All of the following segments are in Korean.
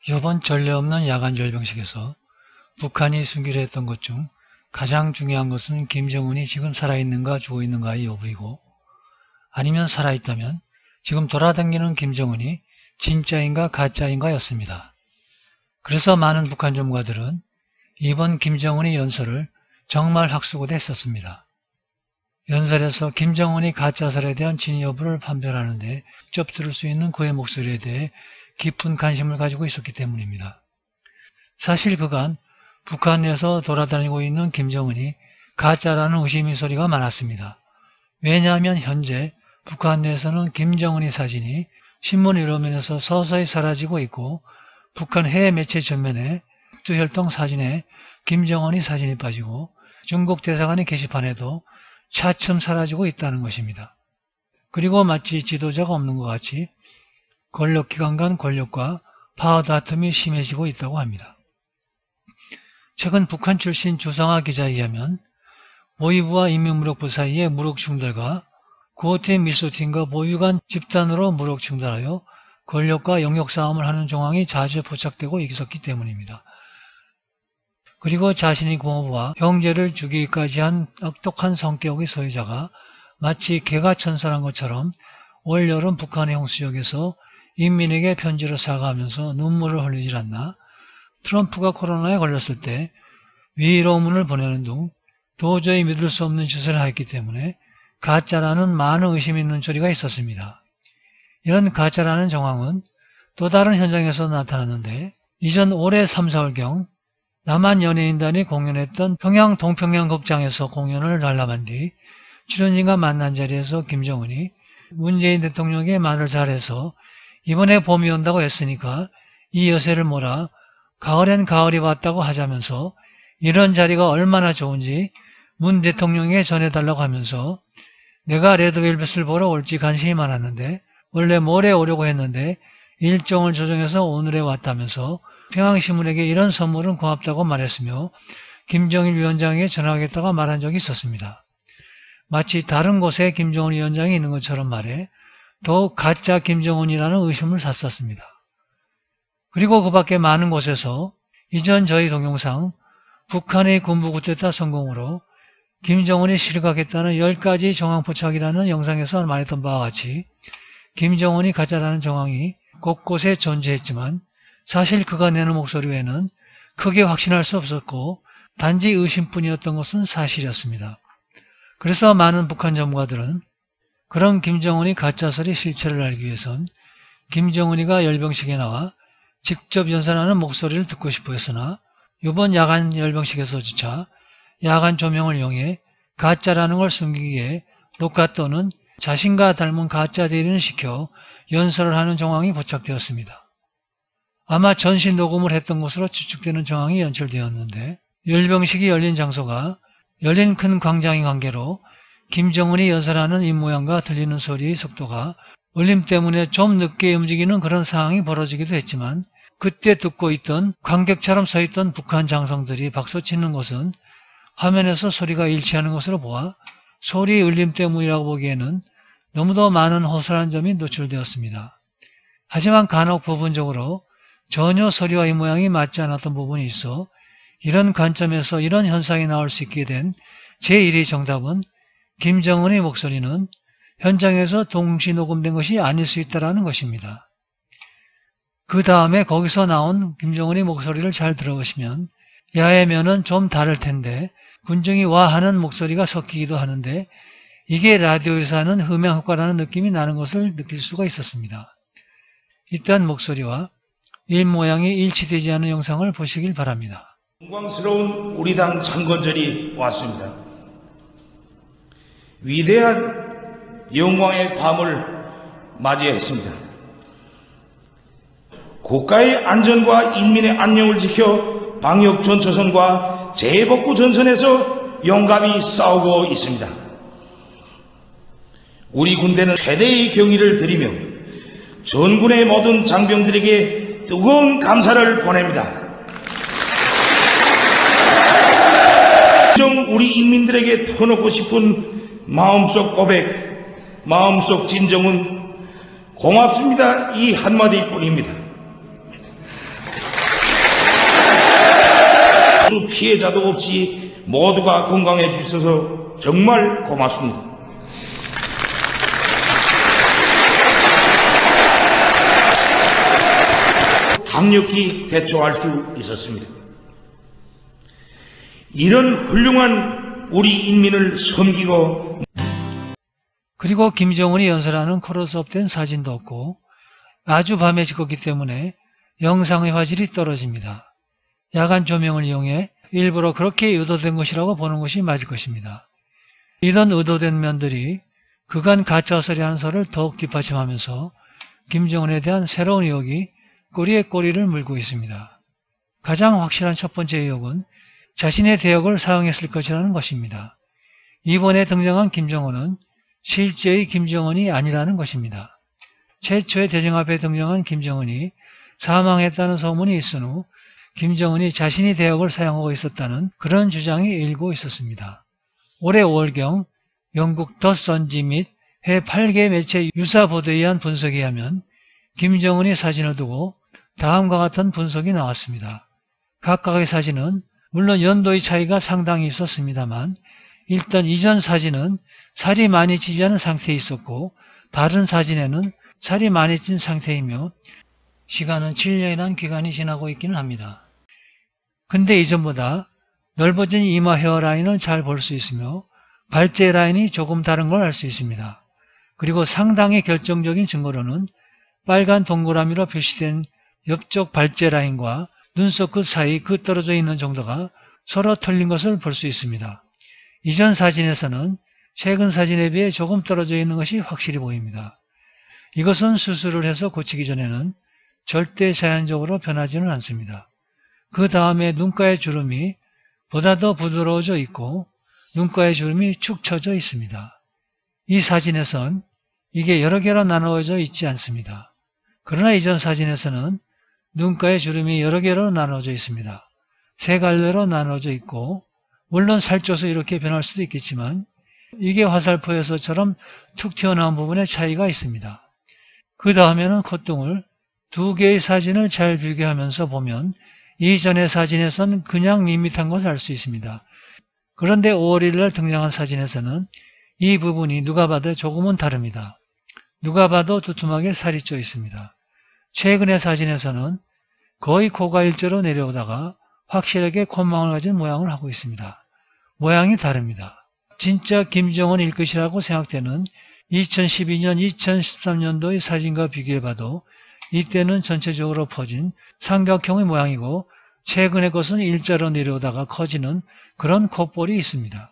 이번 전례 없는 야간 열병식에서 북한이 숨기려 했던 것 중 가장 중요한 것은 김정은이 지금 살아있는가 죽어있는가의 여부이고, 아니면 살아있다면 지금 돌아다니는 김정은이 진짜인가 가짜인가였습니다. 그래서 많은 북한 전문가들은 이번 김정은의 연설을 정말 학수고대 했었습니다. 연설에서 김정은이 가짜설에 대한 진위 여부를 판별하는데 직접 들을 수 있는 그의 목소리에 대해 깊은 관심을 가지고 있었기 때문입니다. 사실 그간 북한 내에서 돌아다니고 있는 김정은이 가짜라는 의심의 소리가 많았습니다. 왜냐하면 현재 북한 내에서는 김정은의 사진이 신문 여러면에서 서서히 사라지고 있고, 북한 해외 매체 전면에 국제활동 사진에 김정은의 사진이 빠지고 중국 대사관의 게시판에도 차츰 사라지고 있다는 것입니다. 그리고 마치 지도자가 없는 것 같이 권력기관 간 권력과 파워 다툼이 심해지고 있다고 합니다. 최근 북한 출신 주성아 기자에 의하면 보위부와 인민무력부 사이의 무력 충돌과 구호팀 밀소팀과 보위관 집단으로 무력 충돌하여 권력과 영역 싸움을 하는 정황이 자주 포착되고 있었기 때문입니다. 그리고 자신이 공업부와 형제를 죽이기까지 한 악독한 성격의 소유자가 마치 개가 천선한 것처럼 올 여름 북한의 홍수역에서 인민에게 편지를 사과하면서 눈물을 흘리질 않나, 트럼프가 코로나에 걸렸을 때 위로문을 보내는 등 도저히 믿을 수 없는 짓을 하였기 때문에 가짜라는 많은 의심이 있는 소리가 있었습니다. 이런 가짜라는 정황은 또 다른 현장에서 나타났는데, 이전 올해 3, 4월경 남한 연예인단이 공연했던 평양 동평양 극장에서 공연을 관람한 뒤 출연진과 만난 자리에서 김정은이 문재인 대통령에게 말을 잘해서 이번에 봄이 온다고 했으니까 이 여세를 몰아 가을엔 가을이 왔다고 하자면서 이런 자리가 얼마나 좋은지 문 대통령에게 전해달라고 하면서 내가 레드벨벳을 보러 올지 관심이 많았는데 원래 모레 오려고 했는데 일정을 조정해서 오늘에 왔다면서 평양신문에게 이런 선물은 고맙다고 말했으며 김정일 위원장에게 전화하겠다고 말한 적이 있었습니다. 마치 다른 곳에 김정은 위원장이 있는 것처럼 말해 더욱 가짜 김정은이라는 의심을 샀었습니다. 그리고 그 밖에 많은 곳에서 이전 저희 동영상 북한의 군부 쿠데타 성공으로 김정은이 실각했다는 10가지 정황 포착이라는 영상에서 말했던 바와 같이 김정은이 가짜라는 정황이 곳곳에 존재했지만 사실 그가 내는 목소리 외에는 크게 확신할 수 없었고 단지 의심뿐이었던 것은 사실이었습니다. 그래서 많은 북한 전문가들은 그런 김정은이 가짜설의 실체를 알기 위해선 김정은이가 열병식에 나와 직접 연설하는 목소리를 듣고 싶어 했으나 이번 야간 열병식에서조차 야간 조명을 이용해 가짜라는 걸 숨기기 위해 녹화 또는 자신과 닮은 가짜 대리를 시켜 연설을 하는 정황이 포착되었습니다. 아마 전시 녹음을 했던 것으로 추측되는 정황이 연출되었는데, 열병식이 열린 장소가 열린 큰 광장인 관계로 김정은이 연설하는 입모양과 들리는 소리의 속도가 울림 때문에 좀 늦게 움직이는 그런 상황이 벌어지기도 했지만, 그때 듣고 있던 관객처럼 서 있던 북한 장성들이 박수치는 것은 화면에서 소리가 일치하는 것으로 보아 소리 울림 때문이라고 보기에는 너무도 많은 허술한 점이 노출되었습니다. 하지만 간혹 부분적으로 전혀 소리와 이 모양이 맞지 않았던 부분이 있어 이런 관점에서 이런 현상이 나올 수 있게 된 제1의 정답은 김정은의 목소리는 현장에서 동시 녹음된 것이 아닐 수 있다는 것입니다. 그 다음에 거기서 나온 김정은의 목소리를 잘 들어보시면 야외면은 좀 다를 텐데 군중이 와 하는 목소리가 섞이기도 하는데 이게 라디오에서 하는 음향 효과라는 느낌이 나는 것을 느낄 수가 있었습니다. 이딴 목소리와 일모양이 일치되지 않은 영상을 보시길 바랍니다. 영광스러운 우리 당 창건절이 왔습니다. 위대한 영광의 밤을 맞이했습니다. 국가의 안전과 인민의 안녕을 지켜 방역 전초선과 재복구 전선에서 용감히 싸우고 있습니다. 우리 군대는 최대의 경의를 드리며 전군의 모든 장병들에게 뜨거운 감사를 보냅니다. 우리 인민들에게 터놓고 싶은 마음속 고백, 마음속 진정은 고맙습니다. 이 한마디뿐입니다. 누수 피해자도 없이 모두가 건강해 주셔서 정말 고맙습니다. 강력히 대처할 수 있었습니다. 이런 훌륭한 우리 인민을 섬기고 그리고 김정은이 연설하는 클로즈업된 사진도 없고 아주 밤에 찍었기 때문에 영상의 화질이 떨어집니다. 야간 조명을 이용해 일부러 그렇게 의도된 것이라고 보는 것이 맞을 것입니다. 이런 의도된 면들이 그간 가짜설이라는 설을 더욱 뒷받침하면서 김정은에 대한 새로운 의혹이 꼬리에 꼬리를 물고 있습니다. 가장 확실한 첫 번째 의혹은 자신의 대역을 사용했을 것이라는 것입니다. 이번에 등장한 김정은은 실제의 김정은이 아니라는 것입니다. 최초의 대정 앞에 등장한 김정은이 사망했다는 소문이 있은 후 김정은이 자신이 대역을 사용하고 있었다는 그런 주장이 일고 있었습니다. 올해 5월경 영국 더 선지 및 해외 8개 매체 유사 보도에 의한 분석에 의하면 김정은이 사진을 두고 다음과 같은 분석이 나왔습니다. 각각의 사진은 물론 연도의 차이가 상당히 있었습니다만 일단 이전 사진은 살이 많이 찌지 않은 상태에 있었고 다른 사진에는 살이 많이 찐 상태이며 시간은 7년이라는 기간이 지나고 있기는 합니다. 근데 이전보다 넓어진 이마 헤어라인을 잘 볼 수 있으며 발제 라인이 조금 다른 걸 알 수 있습니다. 그리고 상당히 결정적인 증거로는 빨간 동그라미로 표시된 옆쪽 발제 라인과 눈썹 끝 사이 그 떨어져 있는 정도가 서로 틀린 것을 볼 수 있습니다. 이전 사진에서는 최근 사진에 비해 조금 떨어져 있는 것이 확실히 보입니다. 이것은 수술을 해서 고치기 전에는 절대 자연적으로 변하지는 않습니다. 그 다음에 눈가의 주름이 보다 더 부드러워져 있고 눈가의 주름이 축 처져 있습니다. 이 사진에선 이게 여러 개로 나누어져 있지 않습니다. 그러나 이전 사진에서는 눈가의 주름이 여러 개로 나눠져 있습니다. 세 갈래로 나눠져 있고 물론 살쪄서 이렇게 변할 수도 있겠지만 이게 화살표에서처럼 툭 튀어나온 부분에 차이가 있습니다. 그 다음에는 콧등을 두 개의 사진을 잘 비교하면서 보면 이전의 사진에선 그냥 밋밋한 것을 알 수 있습니다. 그런데 5월 1일 날 등장한 사진에서는 이 부분이 누가 봐도 조금은 다릅니다. 누가 봐도 두툼하게 살이 쪄 있습니다. 최근의 사진에서는 거의 코가 일자로 내려오다가 확실하게 콧망울 가진 모양을 하고 있습니다. 모양이 다릅니다. 진짜 김정은일 것이라고 생각되는 2012년, 2013년도의 사진과 비교해봐도 이때는 전체적으로 퍼진 삼각형의 모양이고 최근의 것은 일자로 내려오다가 커지는 그런 콧볼이 있습니다.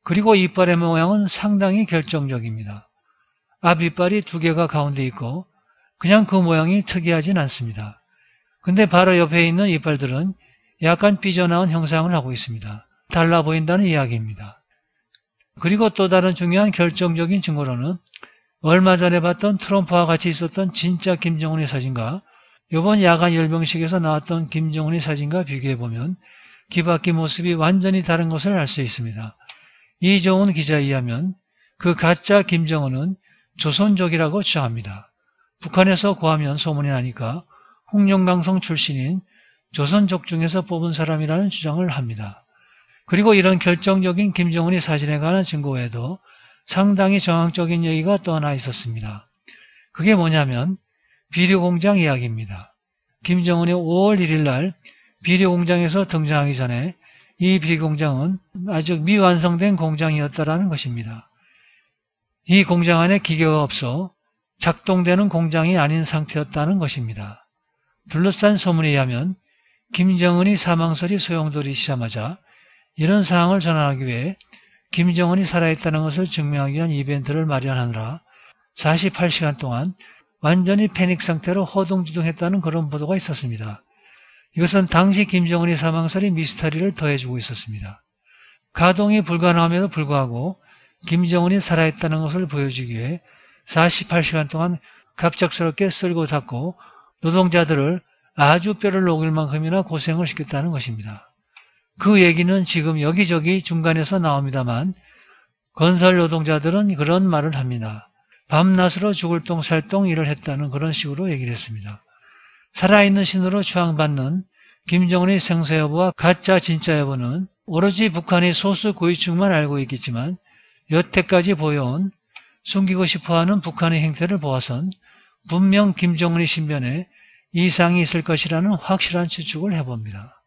그리고 이빨의 모양은 상당히 결정적입니다. 앞 이빨이 두 개가 가운데 있고 그냥 그 모양이 특이하진 않습니다. 근데 바로 옆에 있는 이빨들은 약간 삐져나온 형상을 하고 있습니다. 달라 보인다는 이야기입니다. 그리고 또 다른 중요한 결정적인 증거로는 얼마 전에 봤던 트럼프와 같이 있었던 진짜 김정은의 사진과 이번 야간 열병식에서 나왔던 김정은의 사진과 비교해보면 기바퀴 모습이 완전히 다른 것을 알 수 있습니다. 이종훈 기자에 의하면 그 가짜 김정은은 조선족이라고 주장합니다. 북한에서 구하면 소문이 나니까 홍룡강성 출신인 조선족 중에서 뽑은 사람이라는 주장을 합니다. 그리고 이런 결정적인 김정은의 사진에 관한 증거 외에도 상당히 정황적인 얘기가 또 하나 있었습니다. 그게 뭐냐면 비료공장 이야기입니다. 김정은이 5월 1일 날 비료공장에서 등장하기 전에 이 비료공장은 아직 미완성된 공장이었다라는 것입니다. 이 공장 안에 기계가 없어 작동되는 공장이 아닌 상태였다는 것입니다. 둘러싼 소문에 의하면 김정은이 사망설이 소용돌이시자마자 이런 상황을 전환하기 위해 김정은이 살아있다는 것을 증명하기 위한 이벤트를 마련하느라 48시간 동안 완전히 패닉 상태로 허둥지둥했다는 그런 보도가 있었습니다. 이것은 당시 김정은이 사망설이 미스터리를 더해주고 있었습니다. 가동이 불가능함에도 불구하고 김정은이 살아있다는 것을 보여주기 위해 48시간 동안 갑작스럽게 쓸고 닦고 노동자들을 아주 뼈를 녹일 만큼이나 고생을 시켰다는 것입니다. 그 얘기는 지금 여기저기 중간에서 나옵니다만 건설 노동자들은 그런 말을 합니다. 밤낮으로 죽을 똥 살 똥 일을 했다는 그런 식으로 얘기를 했습니다. 살아있는 신으로 추앙받는 김정은의 생사 여부와 가짜 진짜 여부는 오로지 북한의 소수 고위층만 알고 있겠지만 여태까지 보여온 숨기고 싶어하는 북한의 행태를 보아선 분명 김정은의 신변에 이상이 있을 것이라는 확실한 추측을 해봅니다.